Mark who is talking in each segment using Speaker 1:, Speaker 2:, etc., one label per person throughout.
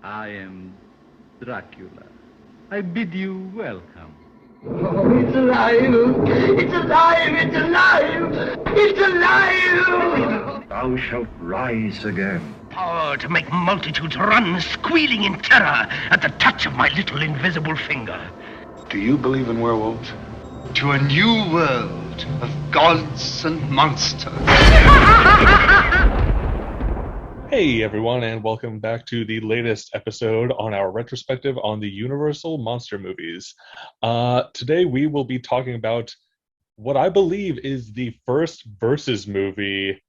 Speaker 1: I am Dracula. I bid you welcome.
Speaker 2: Oh, it's alive! It's alive! It's alive! It's alive!
Speaker 3: Thou shalt rise again.
Speaker 4: Power to make multitudes run squealing in terror at the touch of my little invisible finger.
Speaker 5: Do you believe in werewolves? To a new world of gods and monsters.
Speaker 6: Hey everyone, and welcome back to the latest episode on our retrospective on the Universal monster movies. Today we will be talking about what I believe is the first versus movie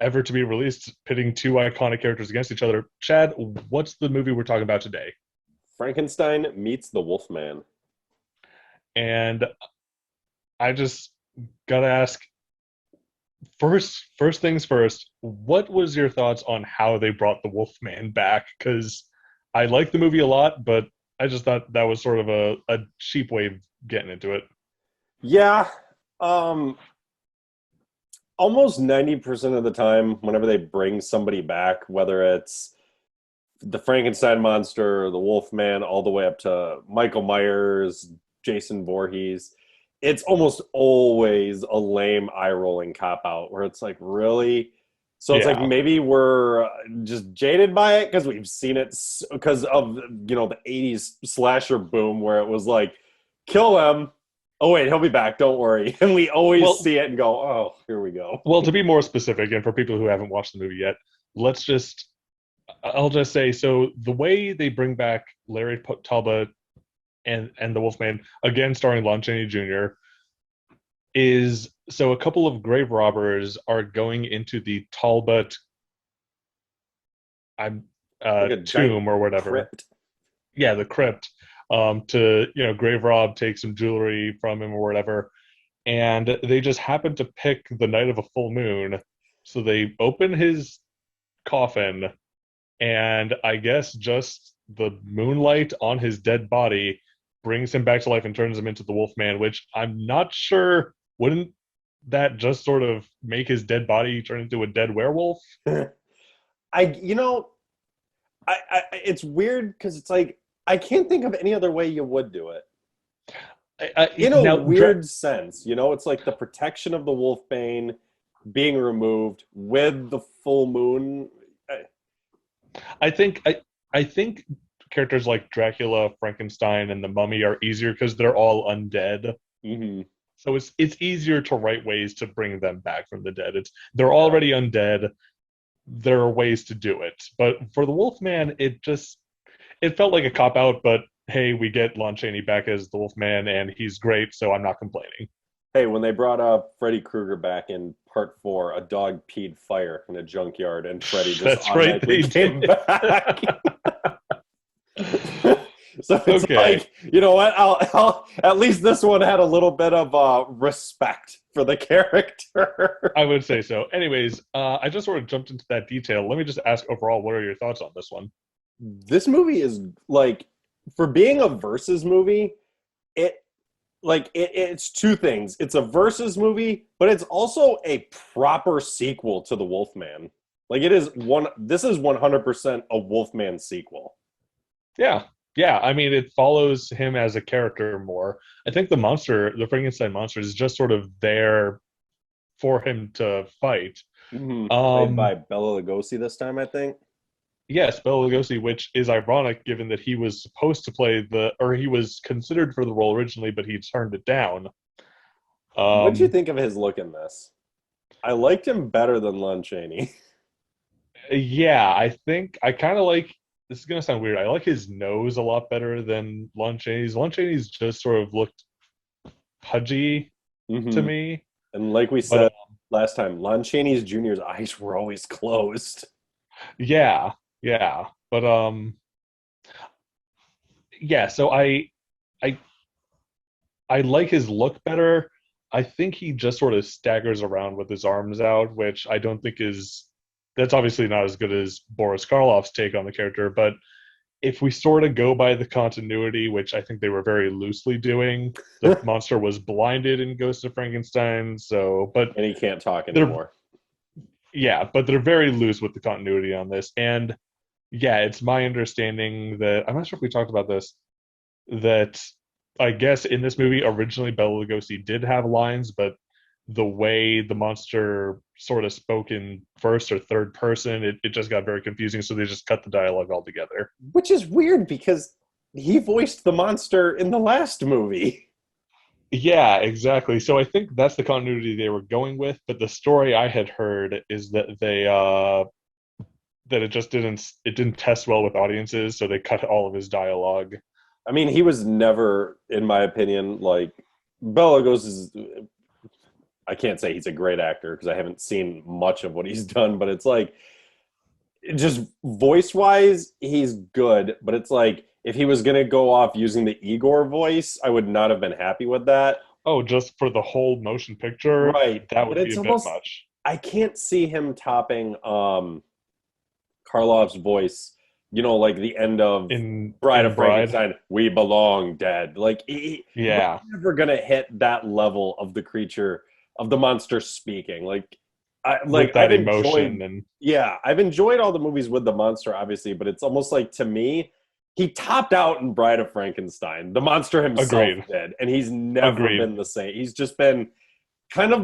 Speaker 6: ever to be released, pitting two iconic characters against each other. Chad, what's the movie we're talking about today?
Speaker 7: Frankenstein meets the Wolfman.
Speaker 6: And I just gotta ask, first things first, what was your thoughts on how they brought the Wolfman back? Because I like the movie a lot, but I just thought that was sort of a cheap way of getting into it.
Speaker 7: Yeah. Almost 90% of the time, whenever they bring somebody back, whether it's the Frankenstein monster, or the Wolfman, all the way up to Michael Myers, Jason Voorhees, it's almost always a lame eye-rolling cop-out where it's like, really? So it's like maybe we're just jaded by it because we've seen it because of, the 80s slasher boom where it was like, kill him. Oh, wait, he'll be back. Don't worry. And we always see it and go, oh, here we go.
Speaker 6: Well, to be more specific, and for people who haven't watched the movie yet, I'll just say, so the way they bring back Larry Talbot and the Wolfman, again starring Lon Chaney Jr., is so a couple of grave robbers are going into the Talbot tomb or whatever.
Speaker 7: Crypt.
Speaker 6: Yeah, the crypt. To grave rob, take some jewelry from him or whatever, and they just happen to pick the night of a full moon, so they open his coffin, and I guess just the moonlight on his dead body brings him back to life and turns him into the Wolfman, which I'm not sure, wouldn't that just sort of make his dead body turn into a dead werewolf?
Speaker 7: It's weird because it's like, I can't think of any other way you would do it. Weird sense, it's like the protection of the Wolfbane being removed with the full moon.
Speaker 6: I think characters like Dracula, Frankenstein, and the Mummy are easier because they're all undead.
Speaker 7: Mm-hmm.
Speaker 6: So it's easier to write ways to bring them back from the dead. They're already undead. There are ways to do it, but for the Wolfman, it felt like a cop-out, but hey, we get Lon Chaney back as the Wolfman, and he's great, so I'm not complaining.
Speaker 7: Hey, when they brought up Freddy Krueger back in Part 4, a dog peed fire in a junkyard, and Freddy just automatically came back. So it's like, you know what? I'll at least this one had a little bit of respect for the character.
Speaker 6: I would say so. Anyways, I just sort of jumped into that detail. Let me just ask overall, what are your thoughts on this one?
Speaker 7: This movie is like, for being a versus movie, it's two things. It's a versus movie, but it's also a proper sequel to the Wolfman. Like this is 100% a Wolfman sequel. Yeah.
Speaker 6: I mean, it follows him as a character more. I think the Frankenstein monster, is just sort of there for him to fight.
Speaker 7: Mm-hmm. Played by Bela Lugosi this time, I think.
Speaker 6: Yes, Bela Lugosi, which is ironic given that he was supposed to play he was considered for the role originally, but he turned it down.
Speaker 7: What did you think of his look in this? I liked him better than Lon Chaney.
Speaker 6: Yeah, I think I kind of like, this is going to sound weird, I like his nose a lot better than Lon Chaney's. Lon Chaney's just sort of looked pudgy to me. And
Speaker 7: like we said last time, Lon Chaney's Jr.'s eyes were always closed.
Speaker 6: Yeah, but so I like his look better. I think he just sort of staggers around with his arms out, which I don't think that's obviously not as good as Boris Karloff's take on the character, but if we sort of go by the continuity, which I think they were very loosely doing, the monster was blinded in Ghost of Frankenstein, and
Speaker 7: he can't talk anymore.
Speaker 6: Yeah, but they're very loose with the continuity on this, and yeah, it's my understanding that I'm not sure if we talked about this, that I guess in this movie originally Bela Lugosi did have lines, but the way the monster sort of spoke in first or third person, it just got very confusing, so they just cut the dialogue altogether.
Speaker 7: Which is weird because he voiced the monster in the last movie.
Speaker 6: Yeah, exactly. So I think that's the continuity they were going with, but the story I had heard is that they that it didn't test well with audiences, so they cut all of his dialogue.
Speaker 7: I mean, he was never, in my opinion, like Bela Lugosi's. I can't say he's a great actor because I haven't seen much of what he's done, but it's like, just voice wise, he's good. But it's like, if he was going to go off using the Igor voice, I would not have been happy with that.
Speaker 6: Oh, just for the whole motion picture?
Speaker 7: Right.
Speaker 6: That would
Speaker 7: But
Speaker 6: be
Speaker 7: it's
Speaker 6: a
Speaker 7: almost,
Speaker 6: bit much.
Speaker 7: I can't see him topping Karloff's voice, like the end of Bride of Frankenstein, we belong dead. Like, he's never going to hit that level of the creature, of the monster speaking. Like
Speaker 6: with that emotion.
Speaker 7: I've enjoyed all the movies with the monster, obviously, but it's almost like, to me, he topped out in Bride of Frankenstein. The monster himself did, and he's never been the same. He's just been kind of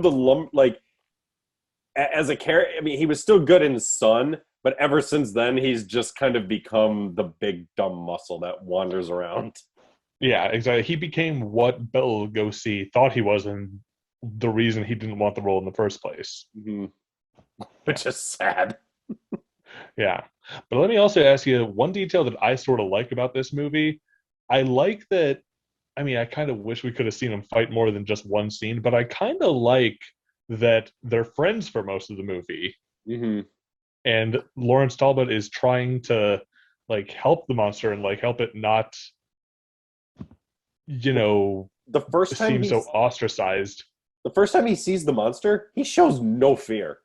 Speaker 7: as a character. I mean, he was still good in Son, but ever since then, he's just kind of become the big dumb muscle that wanders around.
Speaker 6: Yeah, exactly. He became what Bela Lugosi thought he was, and the reason he didn't want the role in the first place.
Speaker 7: Mm-hmm. Which is sad.
Speaker 6: Yeah. But let me also ask you one detail that I sort of like about this movie. I like that, I mean, I kind of wish we could have seen them fight more than just one scene, but I kind of like that they're friends for most of the movie.
Speaker 7: Mm-hmm.
Speaker 6: And Lawrence Talbot is trying to, like, help the monster and, like, help it not,
Speaker 7: the first time
Speaker 6: seem so ostracized.
Speaker 7: The first time he sees the monster, he shows no fear.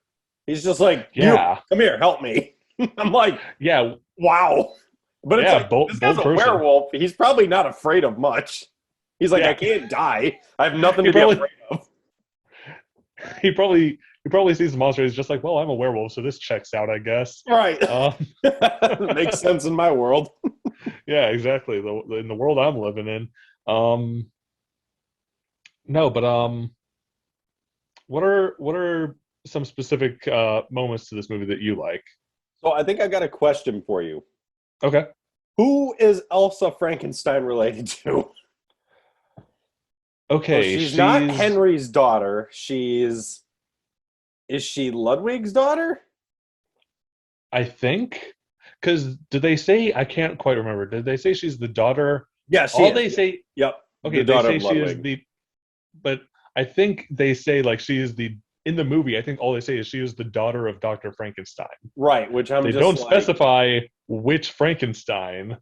Speaker 7: He's just like,
Speaker 6: yeah,
Speaker 7: come here, help me. I'm like,
Speaker 6: yeah,
Speaker 7: wow. But it's like, this guy's a werewolf. He's probably not afraid of much. He's like, I can't die. I have nothing to be afraid of.
Speaker 6: He probably sees the monster. He's just like, well, I'm a werewolf, so this checks out, I guess.
Speaker 7: Right. Makes sense in my world.
Speaker 6: Yeah, exactly. In the world I'm living in. No, but what are some specific moments to this movie that you like?
Speaker 7: So I think I got a question for you.
Speaker 6: Okay.
Speaker 7: Who is Elsa Frankenstein related to?
Speaker 6: Okay,
Speaker 7: so she's not Henry's daughter. Is she Ludwig's daughter?
Speaker 6: I think. Because did they say, I can't quite remember, did they say she's the daughter?
Speaker 7: Yeah,
Speaker 6: they say,
Speaker 7: yep.
Speaker 6: Okay,
Speaker 7: the
Speaker 6: they say she is but I think they say, like, she is in the movie, I think all they say is she is the daughter of Dr. Frankenstein.
Speaker 7: Right, which
Speaker 6: they don't specify which Frankenstein.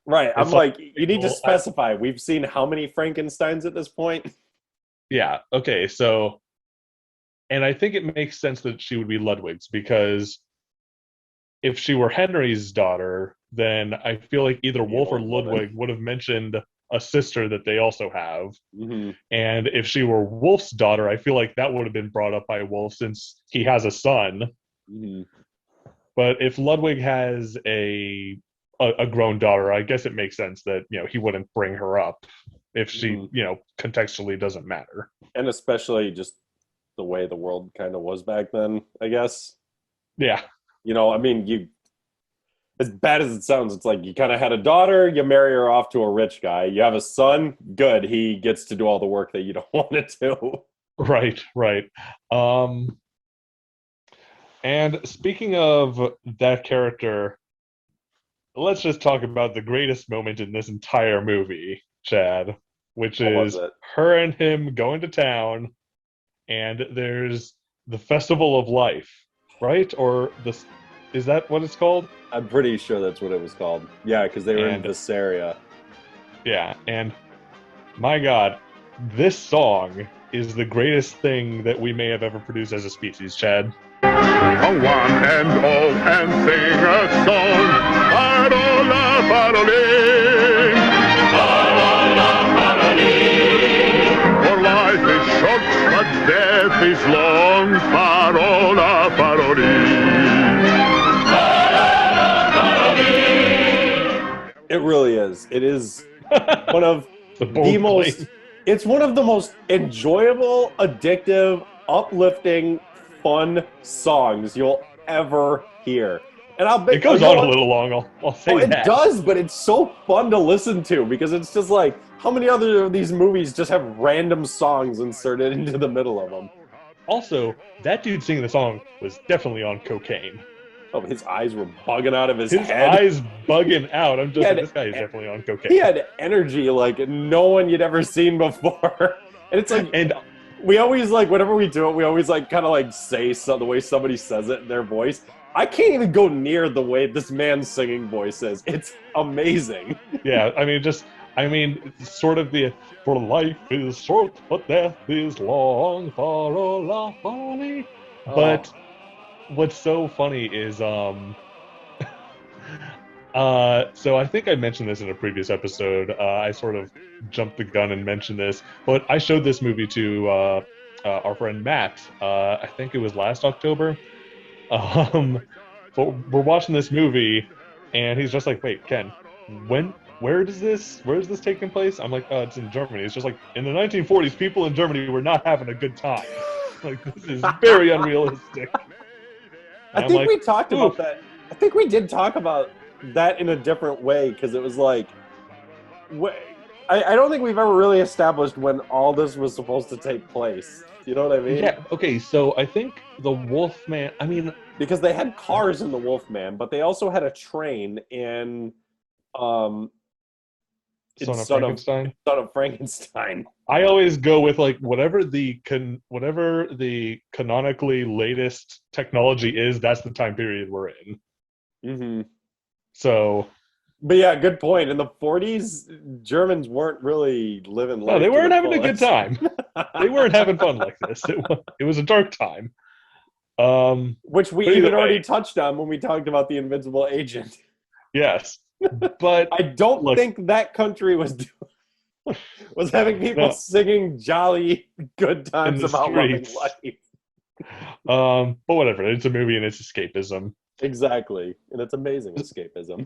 Speaker 7: Right, I'm like, you need to specify. We've seen how many Frankensteins at this point?
Speaker 6: Yeah, okay, so, and I think it makes sense that she would be Ludwig's, because if she were Henry's daughter, then I feel like either Wolf or Ludwig would have mentioned a sister that they also have.
Speaker 7: Mm-hmm.
Speaker 6: And if she were Wolf's daughter, I feel like that would have been brought up by Wolf since he has a son.
Speaker 7: Mm-hmm.
Speaker 6: But if Ludwig has a grown daughter, I guess it makes sense that, he wouldn't bring her up if she, contextually doesn't matter.
Speaker 7: And especially just the way the world kind of was back then, I guess.
Speaker 6: Yeah.
Speaker 7: I mean, as bad as it sounds, it's like you kind of had a daughter, you marry her off to a rich guy. You have a son, good. He gets to do all the work that you don't want to do.
Speaker 6: Right. And speaking of that character, let's just talk about the greatest moment in this entire movie, Chad, which is her and him going to town, and there's the Festival of Life, right? Or is that what it's called?
Speaker 7: I'm pretty sure that's what it was called. Yeah, because they were in this area.
Speaker 6: Yeah, and my God, this song is the greatest thing that we may have ever produced as a species, Chad.
Speaker 8: Come one and all and sing a song. Parola, parolin. Parola, parolin. For life is short, but death is long. Parola, parolin. Parola, parolin.
Speaker 7: It really is. It is one of
Speaker 6: The bold
Speaker 7: most.
Speaker 6: claim.
Speaker 7: It's one of the most enjoyable, addictive, uplifting, fun songs you'll ever hear. And I'll bet
Speaker 6: It goes on a little long, I'll say
Speaker 7: Oh, it
Speaker 6: that.
Speaker 7: does, but it's so fun to listen to because it's just like, how many other of these movies just have random songs inserted into the middle of them?
Speaker 6: Also, that dude singing the song was definitely on cocaine.
Speaker 7: Oh, his eyes were bugging out of his
Speaker 6: His
Speaker 7: head.
Speaker 6: eyes bugging out. I'm just
Speaker 7: had-
Speaker 6: like, this guy is definitely on cocaine.
Speaker 7: He had energy like no one you'd ever seen before. And it's like,
Speaker 6: And
Speaker 7: we always like, whenever we do it, we always like kind of like say the way somebody says it in their voice. I can't even go near the way this man's singing voice is. It's amazing.
Speaker 6: yeah, sort of the for life is short, but death is long. But what's so funny is so I think I mentioned this in a previous episode. I sort of jumped the gun and mentioned this, but I showed this movie to our friend Matt. I think it was last October. But we're watching this movie, and he's just like, "Wait, Ken, where is this taking place?" I'm like, "Oh, it's in Germany." It's just like in the 1940s, people in Germany were not having a good time. Like, this is very unrealistic.
Speaker 7: I think we talked about that. I think we did talk about that in a different way because it was like, I don't think we've ever really established when all this was supposed to take place. You know what I mean?
Speaker 6: Yeah. Okay. So I think the Wolfman.
Speaker 7: Because they had cars in the Wolfman, but they also had a train in
Speaker 6: Son of Frankenstein.
Speaker 7: Son of Frankenstein.
Speaker 6: I always go with like whatever the canonically latest technology is. That's the time period we're in.
Speaker 7: Mm-hmm.
Speaker 6: So,
Speaker 7: but yeah, good point. In the 40s, Germans weren't really living life.
Speaker 6: No, they weren't
Speaker 7: to the
Speaker 6: having a good time. They weren't having fun like this. It was a dark time.
Speaker 7: Which we even already touched on when we talked about the Invincible Agent.
Speaker 6: Yes, but
Speaker 7: I don't think that country was having people singing jolly good times about loving life.
Speaker 6: But whatever. It's a movie and it's escapism.
Speaker 7: Exactly, and it's amazing escapism.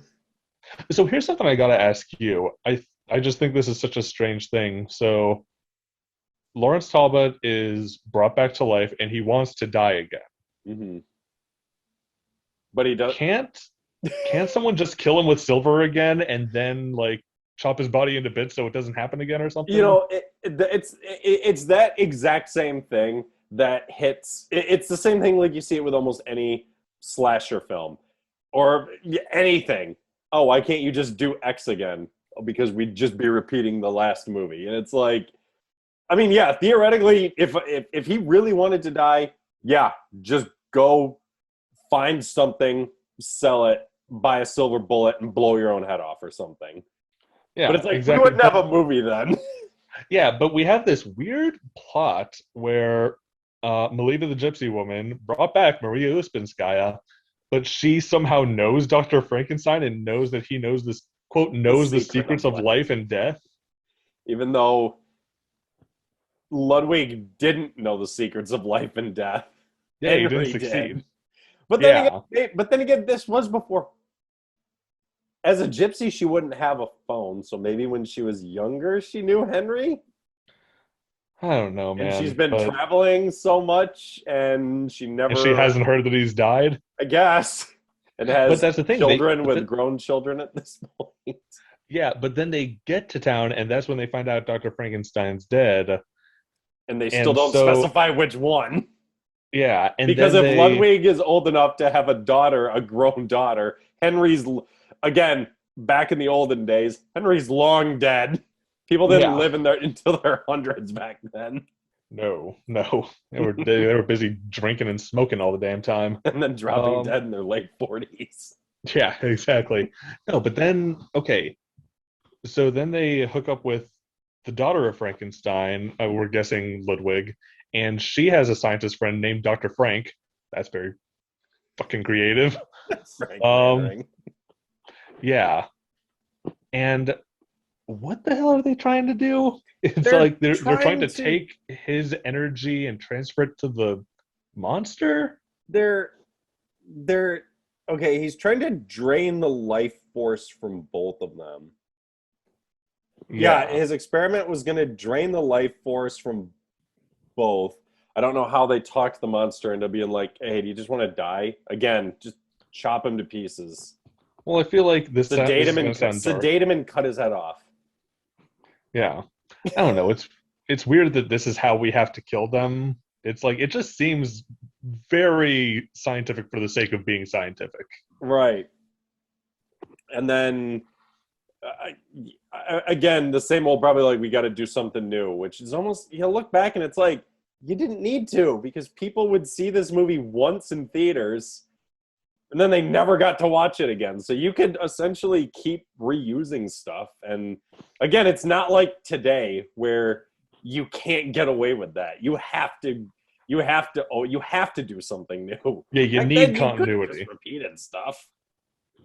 Speaker 6: So here's something I gotta ask you. I just think this is such a strange thing. So Lawrence Talbot is brought back to life and he wants to die again.
Speaker 7: Mm-hmm. But he does.
Speaker 6: Can't someone just kill him with silver again and then like chop his body into bits so it doesn't happen again or something?
Speaker 7: You know, it's that exact same thing that hits. It's the same thing like you see it with almost any slasher film or anything. Oh, why can't you just do X again? Because we'd just be repeating the last movie. And it's like, I mean, yeah, theoretically, if he really wanted to die, yeah, just go find something, sell it, buy a silver bullet, and blow your own head off or something.
Speaker 6: Yeah,
Speaker 7: but it's like,
Speaker 6: exactly.
Speaker 7: we wouldn't have a movie then.
Speaker 6: Yeah, but we have this weird plot where Melita the Gypsy Woman brought back Maria Uspinskaya, but she somehow knows Dr. Frankenstein and knows that he knows this, quote, knows the secrets of life and death.
Speaker 7: Even though Ludwig didn't know the secrets of life and death.
Speaker 6: Yeah, he didn't succeed.
Speaker 7: But then again, this was before. As a gypsy, she wouldn't have a phone, so maybe when she was younger, she knew Henry.
Speaker 6: I don't know, man.
Speaker 7: And she's been traveling so much, and she
Speaker 6: hasn't heard that he's died.
Speaker 7: I guess. And has
Speaker 6: but that's the thing.
Speaker 7: Children with grown children at this point.
Speaker 6: Yeah, but then they get to town, and that's when they find out Dr. Frankenstein's dead.
Speaker 7: And they still don't specify which one.
Speaker 6: Yeah, and
Speaker 7: because if Ludwig is old enough to have a daughter, a grown daughter, Henry's, again, back in the olden days, Henry's long dead. People didn't live until their hundreds back then.
Speaker 6: No. They were busy drinking and smoking all the damn time.
Speaker 7: And then dropping dead in their late 40s.
Speaker 6: Yeah, exactly. No, but then, okay. So then they hook up with the daughter of Frankenstein, we're guessing Ludwig, and she has a scientist friend named Dr. Frank. That's very fucking creative. Yeah. And what the hell are they trying to do? It's like they're trying to take his energy and transfer it to the monster?
Speaker 7: They're okay, he's trying to drain the life force from both of them. Yeah, his experiment was going to drain the life force from both. I don't know how they talked the monster into being like, hey, do you just want to die? Again, just chop him to pieces.
Speaker 6: Well, I feel like this is
Speaker 7: Sedate
Speaker 6: going to sound dark.
Speaker 7: him and cut his head off.
Speaker 6: Yeah. I don't know. It's weird that this is how we have to kill them. It's like, it just seems very scientific for the sake of being scientific.
Speaker 7: Right. And then, again, the same old probably like, we got to do something new, which is almost, you look back and it's like, you didn't need to, because people would see this movie once in theaters and then they never got to watch it again. So you could essentially keep reusing stuff. And again, it's not like today where you can't get away with that. You have to do something new.
Speaker 6: Yeah, you need continuity.
Speaker 7: Just repeated stuff.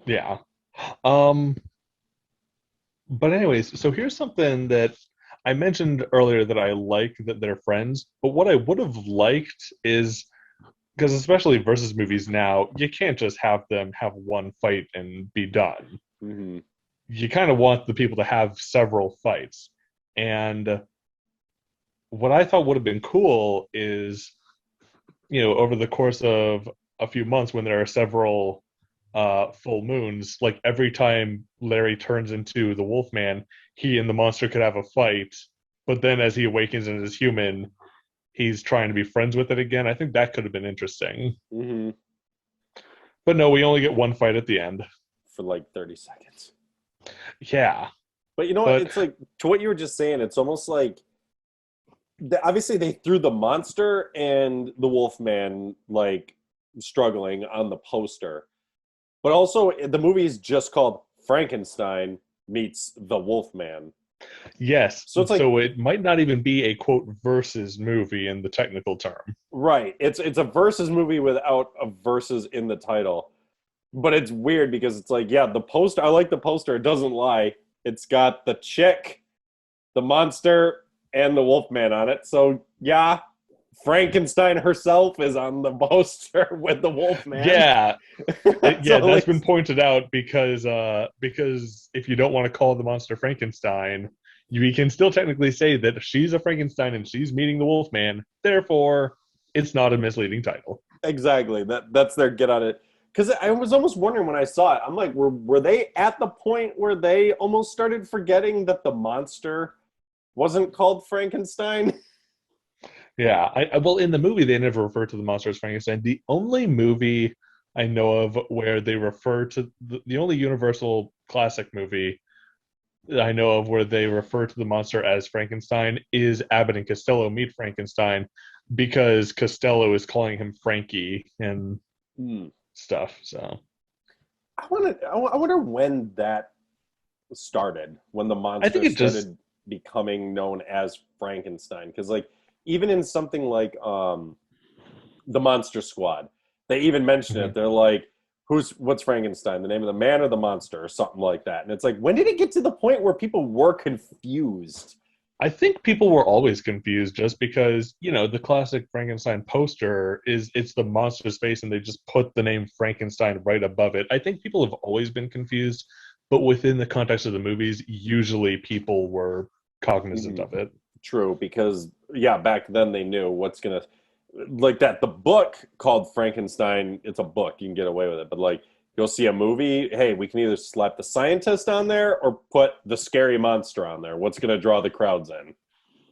Speaker 6: Yeah. But anyways, so here's something that I mentioned earlier that I like that they're friends, but what I would have liked is, because especially versus movies now, you can't just have them have one fight and be done.
Speaker 7: Mm-hmm.
Speaker 6: You kind of want the people to have several fights. And what I thought would have been cool is, over the course of a few months when there are several full moons, like every time Larry turns into the Wolfman, he and the monster could have a fight, but then as he awakens and is human, he's trying to be friends with it again. I think that could have been interesting.
Speaker 7: Mm-hmm.
Speaker 6: But no, we only get one fight at the end.
Speaker 7: For like 30 seconds.
Speaker 6: Yeah.
Speaker 7: But what? It's like, to what you were just saying, it's almost like, obviously they threw the monster and the Wolfman, like, struggling on the poster. But also, the movie is just called Frankenstein meets the Wolfman.
Speaker 6: Yes.
Speaker 7: So it's like,
Speaker 6: so it might not even be a quote versus movie in the technical term.
Speaker 7: Right. It's a versus movie without a versus in the title. But it's weird because it's like, yeah, the poster, I like the poster. It doesn't lie. It's got the chick, the monster, and the Wolfman on it. So, yeah, Frankenstein herself is on the poster with the Wolfman.
Speaker 6: Yeah. That's been pointed out because if you don't want to call the monster Frankenstein, you can still technically say that she's a Frankenstein and she's meeting the Wolfman. Therefore, it's not a misleading title.
Speaker 7: Exactly. That's their get on it. Because I was almost wondering when I saw it, I'm like, were they at the point where they almost started forgetting that the monster wasn't called Frankenstein?
Speaker 6: Yeah, well, in the movie, they never refer to the monster as Frankenstein. The only movie I know of where they refer to the only Universal classic movie I know of where they refer to the monster as Frankenstein is Abbott and Costello Meet Frankenstein, because Costello is calling him Frankie and stuff. So
Speaker 7: I wonder when that started, when the monster started becoming known as Frankenstein, because like, even in something like the Monster Squad, they even mention it. They're like, what's Frankenstein? The name of the man or the monster or something like that. And it's like, when did it get to the point where people were confused?
Speaker 6: I think people were always confused just because, the classic Frankenstein poster it's the monster's face and they just put the name Frankenstein right above it. I think people have always been confused, but within the context of the movies, usually people were cognizant of it.
Speaker 7: True, because back then they knew what's gonna, like that. The book called Frankenstein, it's a book, you can get away with it. But like, you'll see a movie, hey, we can either slap the scientist on there or put the scary monster on there. What's gonna draw the crowds in?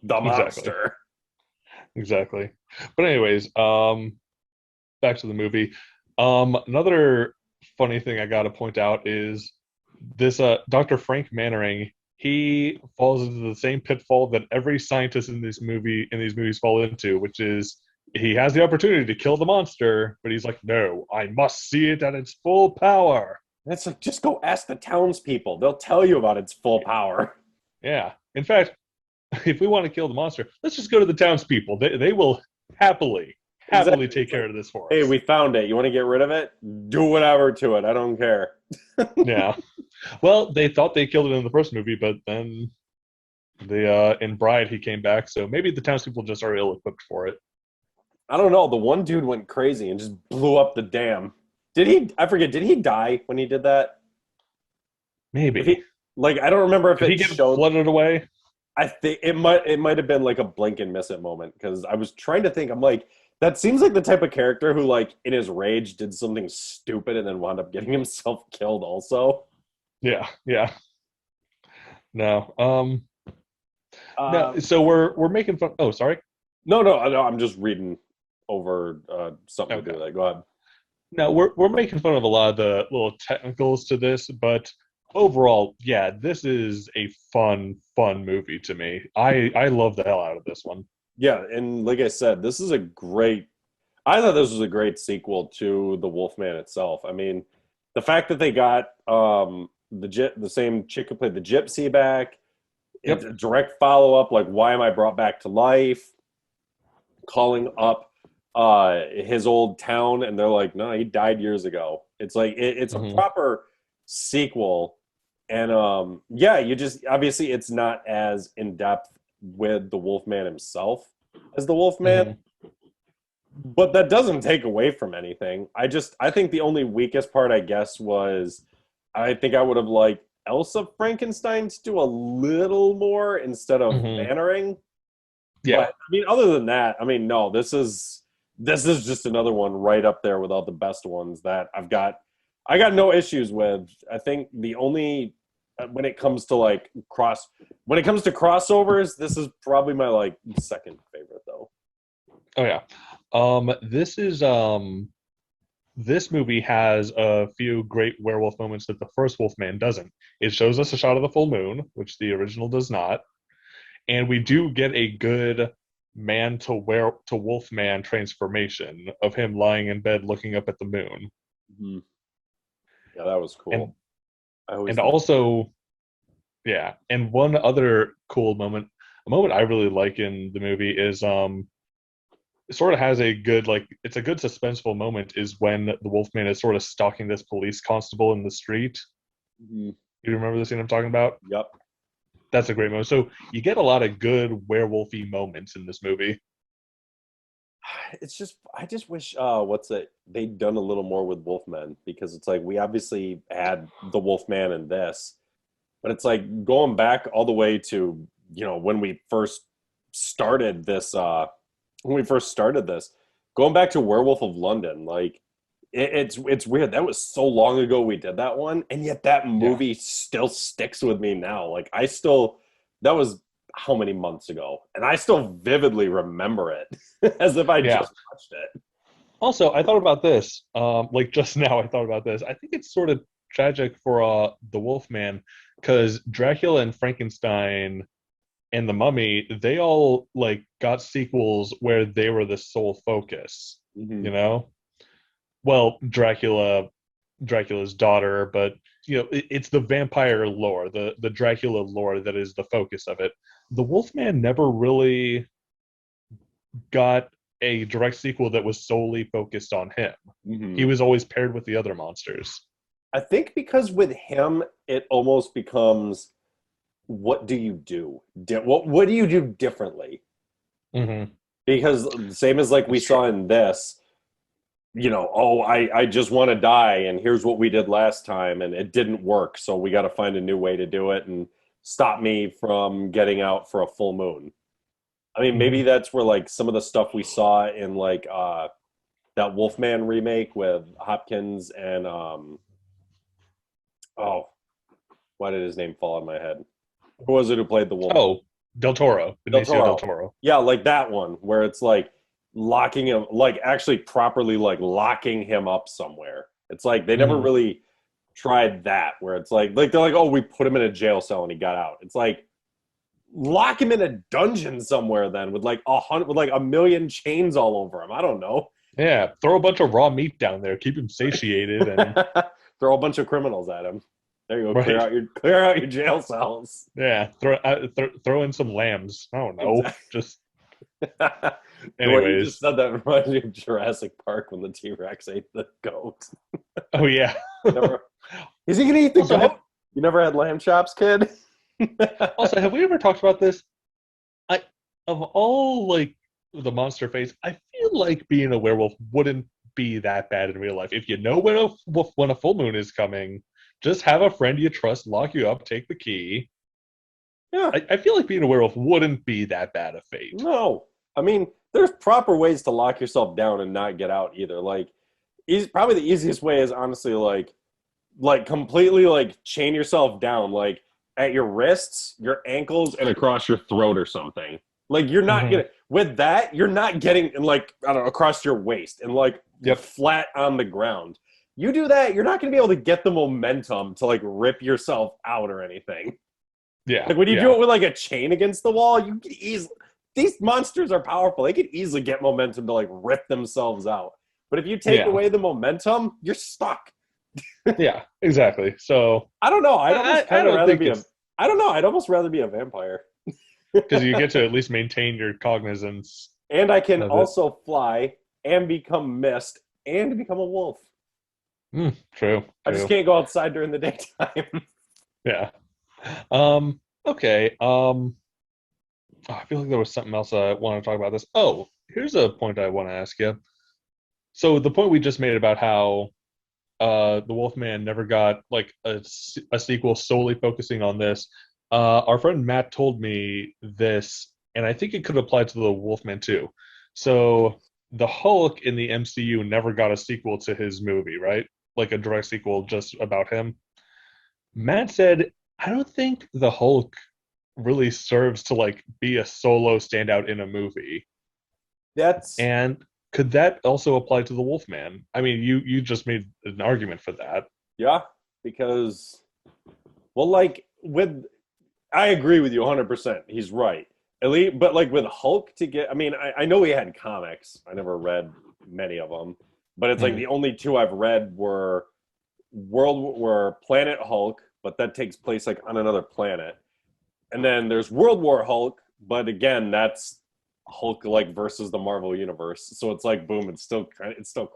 Speaker 7: The monster.
Speaker 6: Exactly. But anyways, back to the movie. Another funny thing I got to point out is this Dr. Frank Mannering. He falls into the same pitfall that every scientist in these movies fall into, which is he has the opportunity to kill the monster, but he's like, no, I must see it at its full power.
Speaker 7: That's like, just go ask the townspeople. They'll tell you about its full power.
Speaker 6: Yeah. In fact, if we want to kill the monster, let's just go to the townspeople. They will happily take care of this for us.
Speaker 7: Hey, we found it. You want to get rid of it? Do whatever to it. I don't care.
Speaker 6: Yeah. Well, they thought they killed it in the first movie, but then in Bride he came back, so maybe the townspeople just are ill-equipped for it.
Speaker 7: I don't know. The one dude went crazy and just blew up the dam. Did he? I forget. Did he die when he did that?
Speaker 6: Maybe.
Speaker 7: If he, like, I don't remember if
Speaker 6: Did
Speaker 7: it
Speaker 6: he get
Speaker 7: showed.
Speaker 6: flooded away?
Speaker 7: I think it might have been like a blink and miss it moment because I was trying to think. I'm like, that seems like the type of character who, like, in his rage, did something stupid and then wound up getting himself killed. Also,
Speaker 6: Yeah. No. No.
Speaker 7: um,
Speaker 6: So we're making fun. Oh, sorry.
Speaker 7: no, I'm just reading over something to do with that. Go ahead.
Speaker 6: No, we're making fun of a lot of the little technicals to this, but overall, yeah, this is a fun movie to me. I love the hell out of this one.
Speaker 7: Yeah, and like I said, this is a great. I thought this was a great sequel to the Wolfman itself. I mean, the fact that they got the same chick who played the gypsy back,
Speaker 6: Yep.
Speaker 7: it's a direct follow up. Like, why am I brought back to life? Calling up his old town, and they're like, no, he died years ago. It's like it's a proper sequel, and yeah, you just obviously it's not as in depth with the Wolfman himself as the Wolfman. But that doesn't take away from anything. I think the only weakest part, I guess, was I think I would have liked Elsa Frankenstein to do a little more instead of Mannering.
Speaker 6: Yeah.
Speaker 7: But, I mean, other than that, I mean, no, this is just another one right up there with all the best ones that I got no issues with. I think the only when it comes to crossovers, this is probably my like second favorite though.
Speaker 6: Oh yeah. This movie has a few great werewolf moments that the first Wolfman doesn't. It shows us a shot of the full moon, which the original does not. And we do get a good man to Wolfman transformation of him lying in bed looking up at the moon.
Speaker 7: Mm-hmm. Yeah, that was cool.
Speaker 6: And also, yeah. And one other cool moment, a moment I really like in the movie is it sort of has a good, like, it's a good suspenseful moment is when the Wolfman is sort of stalking this police constable in the street. You remember the scene I'm talking about?
Speaker 7: Yep.
Speaker 6: That's a great moment. So you get a lot of good werewolfy moments in this movie.
Speaker 7: It's just, I just wish, they'd done a little more with Wolfman, because it's like, we obviously had the Wolfman in this, but it's like going back all the way to, when we first started this, going back to Werewolf of London, like, it's weird. That was so long ago we did that one, and yet that movie still sticks with me now. Like, that was how many months ago, and I still vividly remember it as if I just watched it.
Speaker 6: Also, I thought about this, like just now I thought about this. I think it's sort of tragic for the Wolfman, because Dracula and Frankenstein and the Mummy, they all like got sequels where they were the sole focus, Well, Dracula's daughter, but it's the vampire lore, the Dracula lore that is the focus of it. The Wolfman never really got a direct sequel that was solely focused on him. He was always paired with the other monsters.
Speaker 7: I think because with him, it almost becomes, what do you do? What do you do differently? Because same as like we saw in this, I just want to die, and here's what we did last time, and it didn't work, so we got to find a new way to do it and stop me from getting out for a full moon. I mean, maybe that's where like some of the stuff we saw in like that Wolfman remake with Hopkins and why did his name fall in my head? Who was it who played the wolf?
Speaker 6: Oh, Del Toro. Benicio Del Toro.
Speaker 7: Yeah, like that one where it's like locking him, like actually properly like locking him up somewhere. It's like they never really tried that, where it's like they're like, oh, we put him in a jail cell and he got out. It's like, lock him in a dungeon somewhere then with like a million chains all over him. I don't know.
Speaker 6: Yeah, throw a bunch of raw meat down there, keep him satiated, and
Speaker 7: throw a bunch of criminals at him. There you go.
Speaker 6: Right.
Speaker 7: Clear out your jail cells.
Speaker 6: Yeah, throw in some lambs. I don't know.
Speaker 7: Exactly.
Speaker 6: Just
Speaker 7: Anyways, you just said that reminds me of Jurassic Park when the T-Rex ate the goat.
Speaker 6: Oh yeah.
Speaker 7: Is he gonna eat the goat? You never had lamb chops, kid?
Speaker 6: Also, have we ever talked about this? Of all like the monster face, I feel like being a werewolf wouldn't be that bad in real life. If you know when a full moon is coming, just have a friend you trust lock you up, take the key.
Speaker 7: Yeah.
Speaker 6: I feel like being a werewolf wouldn't be that bad a fate.
Speaker 7: No. I mean, there's proper ways to lock yourself down and not get out either. Like, probably the easiest way is honestly like completely like chain yourself down, like at your wrists, your ankles, and across your throat or something. Like you're not gonna with that, you're not getting like I don't know across your waist and like flat on the ground. You do that, you're not gonna be able to get the momentum to like rip yourself out or anything.
Speaker 6: Yeah.
Speaker 7: Like when you do it with like a chain against the wall, you can easily. These monsters are powerful. They could easily get momentum to like rip themselves out. But if you take away the momentum, you're stuck.
Speaker 6: Yeah, exactly. So
Speaker 7: I don't know. I'd almost
Speaker 6: I don't
Speaker 7: rather
Speaker 6: think
Speaker 7: be I don't know. I'd almost rather be a vampire.
Speaker 6: because you get to at least maintain your cognizance.
Speaker 7: And I can also fly and become mist and become a wolf.
Speaker 6: True.
Speaker 7: I just can't go outside during the daytime.
Speaker 6: Yeah. Okay. I feel like there was something else I want to talk about this. Oh, here's a point I want to ask you. So the point we just made about how the Wolfman never got like a sequel solely focusing on this. Our friend Matt told me this, and I think it could apply to the Wolfman too. So the Hulk in the MCU never got a sequel to his movie, right? Like a direct sequel just about him. Matt said, I don't think the Hulk really serves to like be a solo standout in a movie. And could that also apply to the Wolfman? I mean, you just made an argument for that.
Speaker 7: Yeah, because like I agree with you 100%. He's right. At least, but like with Hulk I mean, I know he had comics. I never read many of them, but it's like the only two I've read were Planet Hulk, but that takes place like on another planet. And then there's World War Hulk, but again, that's Hulk like versus the Marvel universe. So it's like boom, it's still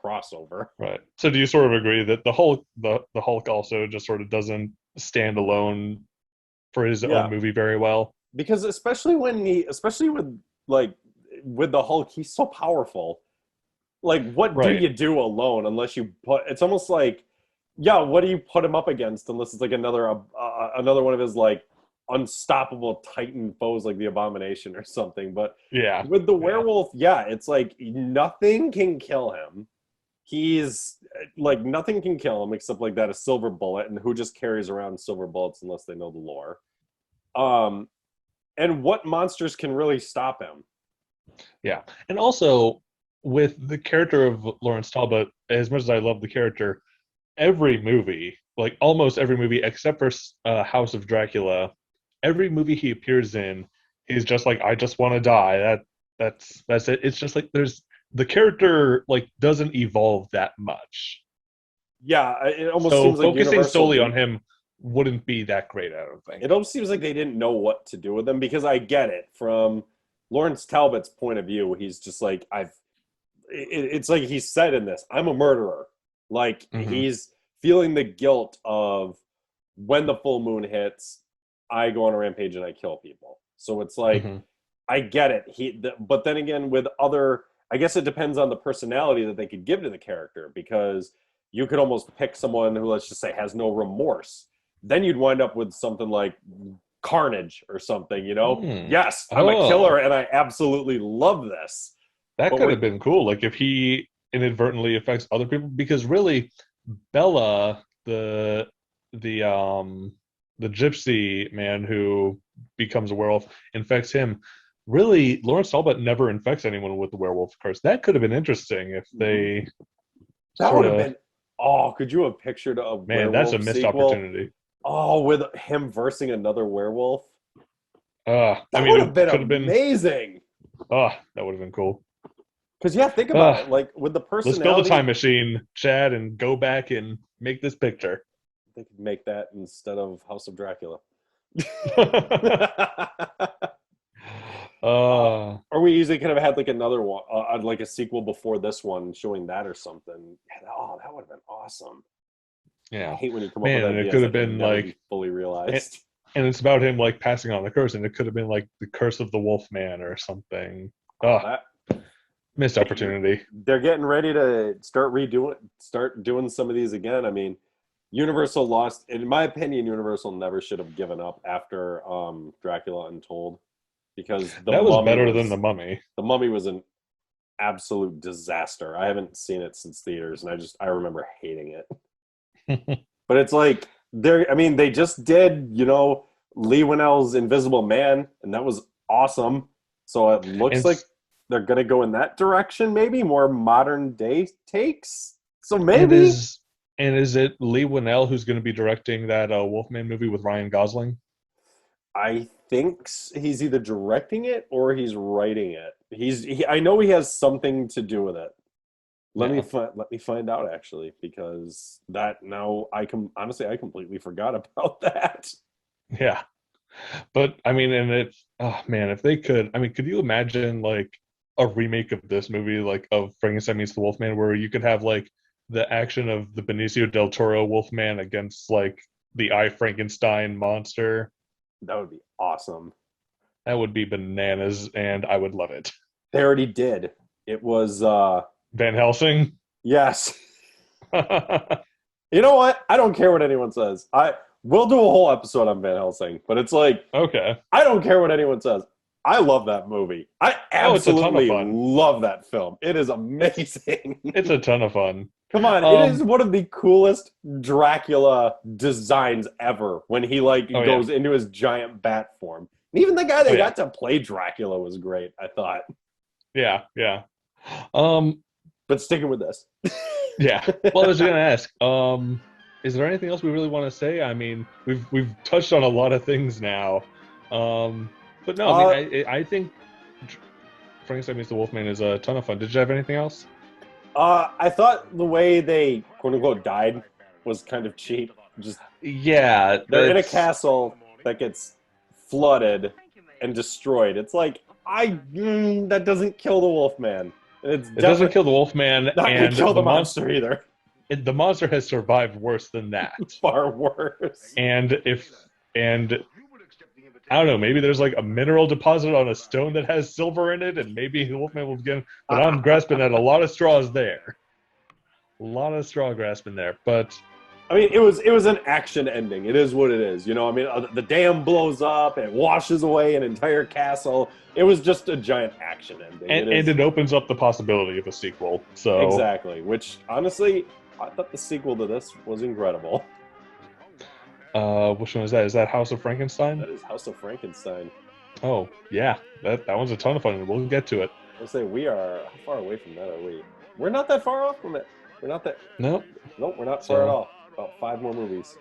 Speaker 7: crossover.
Speaker 6: Right. So do you sort of agree that the Hulk also just sort of doesn't stand alone for his own movie very well?
Speaker 7: Because especially with the Hulk, he's so powerful. Like what do you do alone unless you it's almost like what do you put him up against unless it's like another one of his like unstoppable titan foes like the Abomination or something. But with the werewolf, it's like nothing can kill him. He's like nothing can kill him except like that a silver bullet, and who just carries around silver bullets unless they know the lore. And what monsters can really stop him?
Speaker 6: Yeah. And also with the character of Lawrence Talbot, as much as I love the character, every movie, like almost every movie except for House of Dracula, every movie he appears in is just like, I just want to die. That's it. It's just like the character like doesn't evolve that much.
Speaker 7: Yeah, it almost seems like
Speaker 6: focusing solely on him wouldn't be that great, I don't think.
Speaker 7: It almost seems like they didn't know what to do with him, because I get it from Lawrence Talbot's point of view. He's just like, it's like he said in this, I'm a murderer. Like he's feeling the guilt of when the full moon hits, I go on a rampage and I kill people. So it's like, I get it. But then again, with other, I guess it depends on the personality that they could give to the character, because you could almost pick someone who, let's just say, has no remorse. Then you'd wind up with something like Carnage or something, you know? Yes, I'm a killer and I absolutely love this.
Speaker 6: That could have been cool. Like if he inadvertently affects other people, because really Bella, the gypsy man who becomes a werewolf, infects him. Really, Lawrence Talbot never infects anyone with the werewolf curse. That could have been interesting if they.
Speaker 7: That would have been. Oh, could you have pictured a werewolf
Speaker 6: that's a missed opportunity.
Speaker 7: Oh, with him versing another werewolf.
Speaker 6: That
Speaker 7: would have been amazing.
Speaker 6: That would have been cool.
Speaker 7: Because think about it, like with the personality.
Speaker 6: Let's build a time machine, Chad, and go back and make this picture.
Speaker 7: They could make that instead of House of Dracula. Or we easily could have had like another one, like a sequel before this one, showing that or something. That would have been awesome.
Speaker 6: Yeah,
Speaker 7: I hate when you come up with ideas
Speaker 6: it could have been like
Speaker 7: fully realized.
Speaker 6: And it's about him like passing on the curse, and it could have been like the curse of the Wolfman or something. Missed opportunity.
Speaker 7: They're getting ready to start doing some of these again. I mean, Universal lost, in my opinion, Universal never should have given up after Dracula Untold, because
Speaker 6: that was better than The Mummy.
Speaker 7: The Mummy was an absolute disaster. I haven't seen it since theaters, and I remember hating it. But it's like they just did, Lee Winnell's Invisible Man, and that was awesome. So it looks like they're going to go in that direction, maybe more modern day takes. So maybe.
Speaker 6: And is it Lee Winnell who's going to be directing that Wolfman movie with Ryan Gosling?
Speaker 7: I think he's either directing it or he's writing it. I know he has something to do with it. Let me find out, actually, because that now I completely forgot about that.
Speaker 6: Yeah, but I mean, and if they could, I mean, could you imagine like a remake of this movie, like of Frankenstein meets the Wolfman, where you could have like the action of the Benicio del Toro Wolfman against like the I Frankenstein monster?
Speaker 7: That would be awesome.
Speaker 6: That would be bananas, and I would love it.
Speaker 7: They already did. It was
Speaker 6: Van Helsing?
Speaker 7: Yes. You know what? I don't care what anyone says. We'll do a whole episode on Van Helsing, but it's like,
Speaker 6: okay.
Speaker 7: I don't care what anyone says. I love that movie. I absolutely love that film. It is amazing.
Speaker 6: It's a ton of fun.
Speaker 7: Come on, it is one of the coolest Dracula designs ever when he goes into his giant bat form. And even the guy that got to play Dracula was great, I thought.
Speaker 6: Yeah.
Speaker 7: But sticking with this.
Speaker 6: Yeah. Well, I was going to ask, is there anything else we really want to say? I mean, we've touched on a lot of things now. But no, I think Frankenstein meets the Wolfman is a ton of fun. Did you have anything else?
Speaker 7: I thought the way they quote unquote died was kind of cheap. They're in a castle that gets flooded and destroyed. It's like that doesn't kill the Wolfman. It
Speaker 6: doesn't kill the Wolfman,
Speaker 7: not and kill the monster either.
Speaker 6: The monster has survived worse than that.
Speaker 7: Far worse.
Speaker 6: And I don't know, maybe there's like a mineral deposit on a stone that has silver in it, and maybe the Wolfman will begin. But I'm grasping at a lot of straws there. A lot of straw grasping there. But
Speaker 7: I mean, it was an action ending. It is what it is. I mean, the dam blows up, it washes away an entire castle. It was just a giant action ending.
Speaker 6: And it opens up the possibility of a sequel. So
Speaker 7: exactly. Which honestly, I thought the sequel to this was incredible.
Speaker 6: Which one is that? Is that House of Frankenstein?
Speaker 7: That is House of Frankenstein.
Speaker 6: Oh, yeah. That one's a ton of fun, and we'll get to it.
Speaker 7: I'll say how far away from that are we? We're not that far off from it. We're not that...
Speaker 6: Nope,
Speaker 7: we're not far at all. About 5 more movies.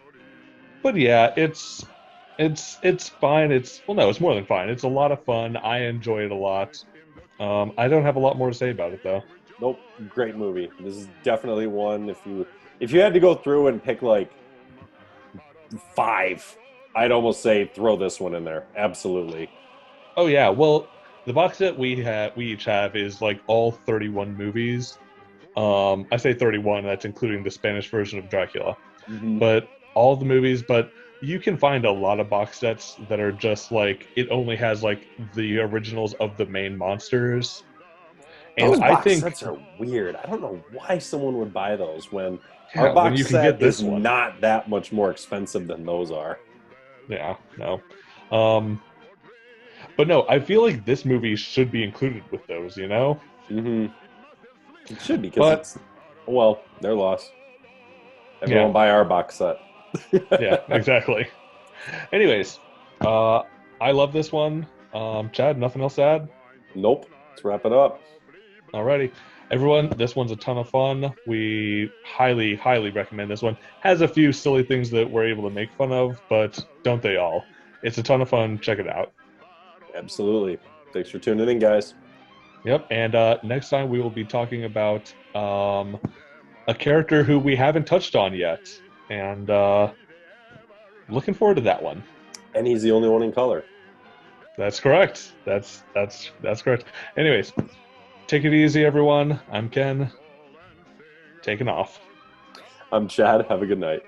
Speaker 6: But yeah, it's fine. It's more than fine. It's a lot of fun. I enjoy it a lot. I don't have a lot more to say about it, though.
Speaker 7: Nope. Great movie. This is definitely one, if you had to go through and pick, 5, I'd almost say throw this one in there. Absolutely.
Speaker 6: Oh yeah, well, the box set we each have is all 31 movies. I say 31, that's including the Spanish version of Dracula. Mm-hmm. But all the movies, but you can find a lot of box sets that are just it only has the originals of the main monsters. And
Speaker 7: those box sets are weird. I don't know why someone would buy those when our box
Speaker 6: you can
Speaker 7: set
Speaker 6: get this
Speaker 7: is
Speaker 6: one.
Speaker 7: Not that much more expensive than those are.
Speaker 6: Yeah, no. But no, I feel like this movie should be included with those,
Speaker 7: Mm-hmm. It should be, because they're lost. Everyone buy our box set.
Speaker 6: Yeah, exactly. Anyways, I love this one. Chad, nothing else to add?
Speaker 7: Nope. Let's wrap it up.
Speaker 6: Alrighty. Everyone, this one's a ton of fun. We highly, highly recommend this one. Has a few silly things that we're able to make fun of, but don't they all? It's a ton of fun. Check it out.
Speaker 7: Absolutely. Thanks for tuning in, guys.
Speaker 6: Yep, and next time we will be talking about a character who we haven't touched on yet, and looking forward to that one.
Speaker 7: And he's the only one in color.
Speaker 6: That's correct. That's correct. Anyways, take it easy, everyone. I'm Ken. Taking off.
Speaker 7: I'm Chad. Have a good night.